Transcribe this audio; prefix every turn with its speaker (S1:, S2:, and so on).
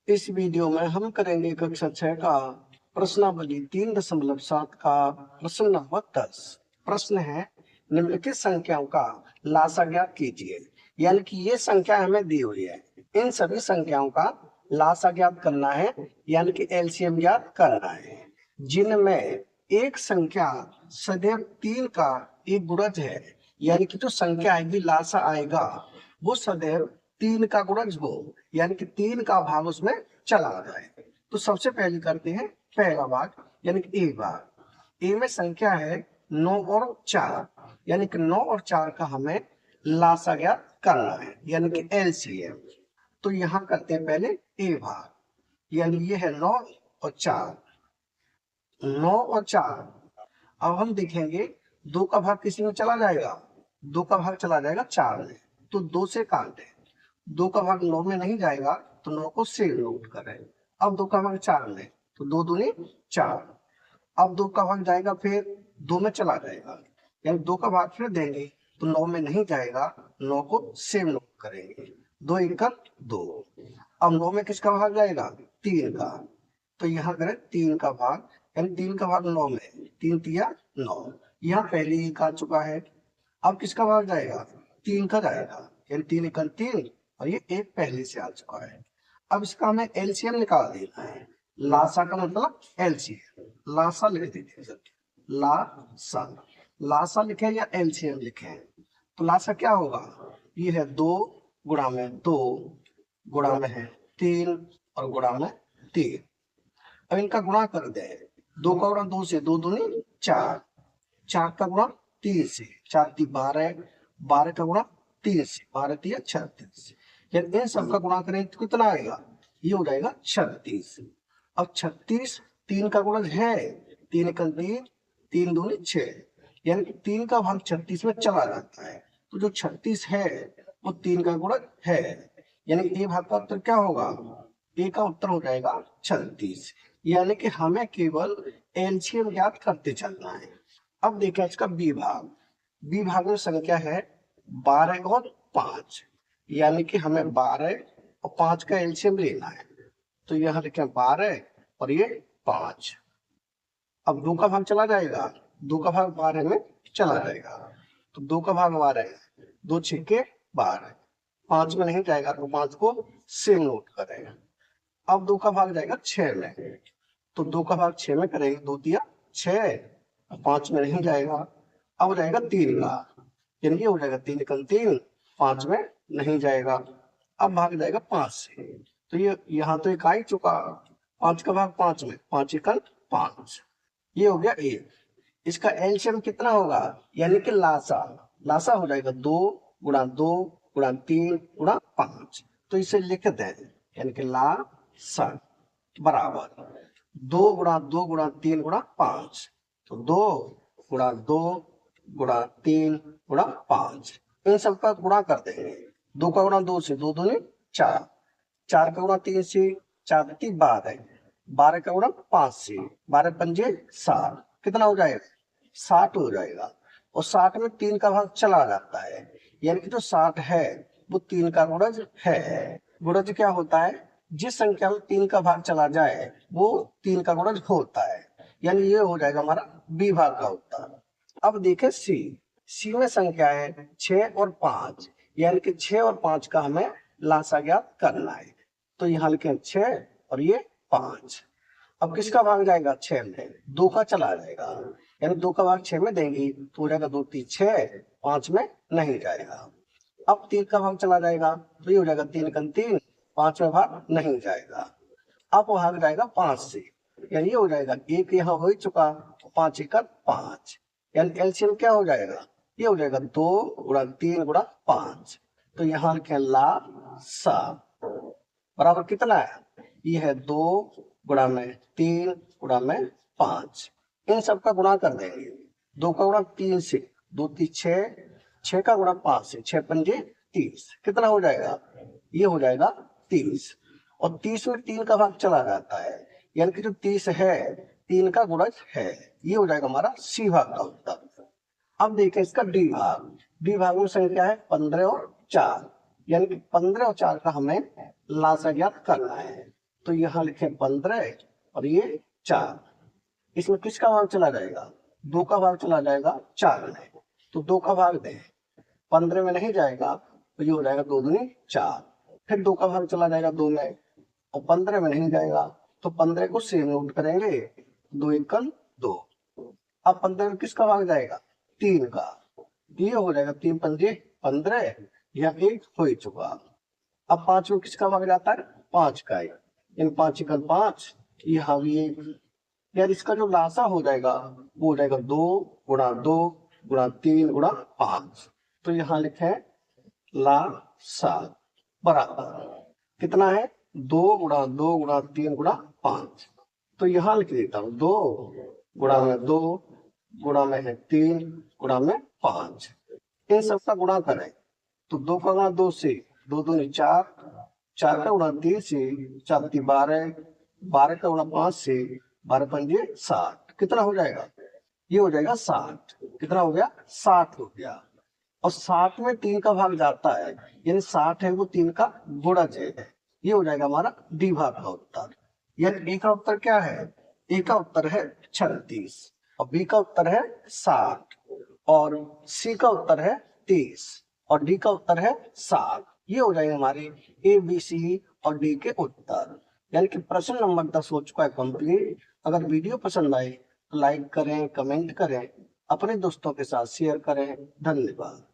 S1: इस वीडियो में हम करेंगे कक्षा 6 का प्रश्नावली 3.7 का प्रश्न नंबर 10। प्रश्न है निम्नलिखित संख्याओं का लासा ज्ञात कीजिए। यानी कि ये संख्या हमें दी हुई है, इन सभी संख्याओं का लासा ज्ञात करना है, यानी कि एलसीएम ज्ञात करना है, जिनमें एक संख्या सदैव 3 का एक गुणज है। यानी कि जो संख्या आएगी लासा आएगा वो सदैव 3 का गुणज हो, यानी कि 3 का भाग उसमें चला जाए। तो सबसे पहले करते हैं पहला भाग, यानी कि ए भाग। ए में संख्या है 9 और 4, यानी कि 9 और 4 का हमें लासा ज्ञात करना है, यानी कि एलसीएम। तो यहाँ करते हैं पहले ए भाग, यानी ये है 9 और 4। 9 और 4, अब हम देखेंगे 2 का भाग किसी में चला जाएगा, 2 का भाग चला जाएगा 4 में, तो 2 से काट दें। 2 का भाग 9 में नहीं जाएगा तो 9 को से नोट करें। अब 2 का भाग 4 में, तो 2 दूनी 4। अब 2 का भाग जाएगा फिर 2 में चला जाएगा, यानी 2 का भाग फिर देंगे तो 9 में नहीं जाएगा, 9 को से नोट करेंगे। 2 एकम 2। अब 9 में किसका भाग जाएगा, 3 का, तो यहाँ करें 3 का भाग, यानी 3 का भाग 9 में, 3 तिया 9, यहाँ पहले ही आ चुका है। अब किसका भाग जाएगा, 3 का जाएगा, यानी 3 एकम 3, और ये एक पहले से आ चुका है। अब इसका हमें एलसीएम निकाल देना है। लासा का मतलब एलसीएम, लासा लिख दीजिए। लासा, लासा लिखे या एलसीएम लिखे, तो लासा क्या होगा, ये है 2 गुणा में 2 गुणा में है 3 और गुणा में 3। अब इनका गुणा कर दे, 2 का गुणा 2 से, 2 दूनी 4, 4 का गुणा 3 से, 4 × 12, 12 का गुणा 3 से, 12 × 3 = 36। यानी इन सबका गुणा करें तो कितना आएगा, ये हो जाएगा 36। अब 36 3 का गुणज है, 3 × 3, 3 दूनी 6, यानी कि 3 का भाग 36 में चला जाता है, तो जो 36 है वो 3 का गुणज है, यानी ए भाग का उत्तर क्या होगा, ए का उत्तर हो जाएगा 36। यानी कि हमें केवल एलसीएम ज्ञात करते चलना है। अब देखें इसका बी भाग। बी भाग में संख्या है 12 और 5, यानी कि हमें 12 और 5 का एलसीएम लेना है। तो यहाँ लिखें 12 और ये 5। अब 2 का भाग चला जाएगा, 2 का भाग 12 में चला जाएगा, तो 2 का भाग 12, 2 × 6 = 12, 5 में नहीं जाएगा तो 5 को सेम नोट करेगा। अब 2 का भाग जाएगा 6 में, तो 2 का भाग 6 में करेंगे, 2 × 6, 5 में नहीं जाएगा। अब जाएगा 3 का, यानी ये हो जाएगा 3 × 3, 5 में नहीं जाएगा। अब भाग जाएगा 5 से, तो ये यहाँ तो एक आ ही चुका, 5 का भाग 5 में, 5 × 5, ये हो गया 1। इसका एलसीएम कितना होगा, यानी कि लासा, लासा हो जाएगा 2 × 2 × 3 × 5। तो इसे लिख दें, यानी कि लासा बराबर 2 × 2 × 3 × 5, तो 2 × 2 × 3 × 5, इन सबका गुणा कर देंगे। 2 का गुणा 2 से, 2 दूनी 4, 4 का गुणा 3 से, 4 × 3 = 12, 12 का गुणा 5 से, 12 × 5 = 60, कितना हो जाएगा, 60 हो जाएगा। और 60 में 3 का भाग चला जाता है, यानी कि जो 60 है वो 3 का गुणज है। गुणज क्या होता है, जिस संख्या में 3 का भाग चला जाए वो 3 का गुणज होता है, यानी ये हो जाएगा हमारा बी भाग का उत्तर। अब देखें सी। सी में संख्या है 6 और 5, यानी कि 6 और 5 का हमें लासा ज्ञात करना है। तो यहाँ लिखें 6 और ये 5। अब किसका भाग जाएगा 6 में, 2 का चला जाएगा, यानी 2 का भाग 6 में देंगे तो हो जाएगा 2 × 3 = 6, 5 में नहीं जाएगा। अब 3 का भाग चला जाएगा तो ये हो जाएगा 3 × 3, 5 में भाग नहीं जाएगा। अब भाग जाएगा 5 से, यानी ये हो जाएगा, एक यहाँ हो ही चुका, 5 × 5, यानी एलसीएम क्या हो जाएगा, ये हो जाएगा 2 × 3 × 5। तो यहाँ लिखें ला सा बराबर कितना है, ये है 2 × 3 × 5। इन सब का गुणा कर देंगे, 2 का गुणा 3 से, 2 × 3 = 6, 6 का गुणा 5 से, 6 × 5 = 30, कितना हो जाएगा, ये हो जाएगा 30। और 30 में 3 का भाग चला जाता है, यानी कि जो 30 है 3 का गुणज है, ये हो जाएगा हमारा सी भाग का उत्तर। अब देखें इसका डी भाग। डी भाग में संख्या है 15 और 4, यानी कि 15 और 4 का हमें लासा ज्ञात करना है। तो यहाँ लिखे 15 और ये 4। इसमें किसका भाग चला जाएगा? 2 का भाग चला जाएगा 4 में, तो 2 का भाग दें। 15 में नहीं जाएगा तो ये हो जाएगा 2 दूनी 4। फिर 2 का भाग चला जाएगा 2 में, और 15 में नहीं जाएगा तो 15 को सेम नोट करेंगे, 2 एकम 2। अब 15 में किसका भाग जाएगा? 3 का, ये हो जाएगा 3 पंजे 15, या 1 हो ही चुका। अब 5 में किसका भाग जाता है? 5 का, इन 5 एकम 5, यहाँ भी 1। यार इसका जो लासा हो जाएगा वो हो जाएगा 2 गुणा 2 गुणा 3 गुणा 5। तो यहाँ लिखे लासा बराबर कितना है? 2 गुणा 2 गुणा 3 गुणा 5। तो यहाँ लिख देता हूँ 2 गुणा में 2 गुणा में है 3 गुणा में 5। इन सबका गुणा करें तो 2 का गुणा 2 से 2 दूनी 4, 4 का गुणा 3 से 4 × 12, 12 का गुणा 5 से 12 पंजे 60। कितना हो जाएगा? ये हो जाएगा 60। कितना हो गया? 60 हो गया। और 60 में 3 का भाग जाता है, यानी 60 है वो 3 का गुणज है। ये हो जाएगा हमारा डी भाग का उत्तर। यानी ए का उत्तर क्या है? ए का उत्तर है 36, और बी का उत्तर है 60, और सी का उत्तर है 30, और डी का उत्तर है 60। ये हो जाएंगे हमारे ए, बी, सी और डी के उत्तर। यानी कि प्रश्न नंबर 10 हो चुका है कंप्लीट। अगर वीडियो पसंद आए तो लाइक करें, कमेंट करें, अपने दोस्तों के साथ शेयर करें। धन्यवाद।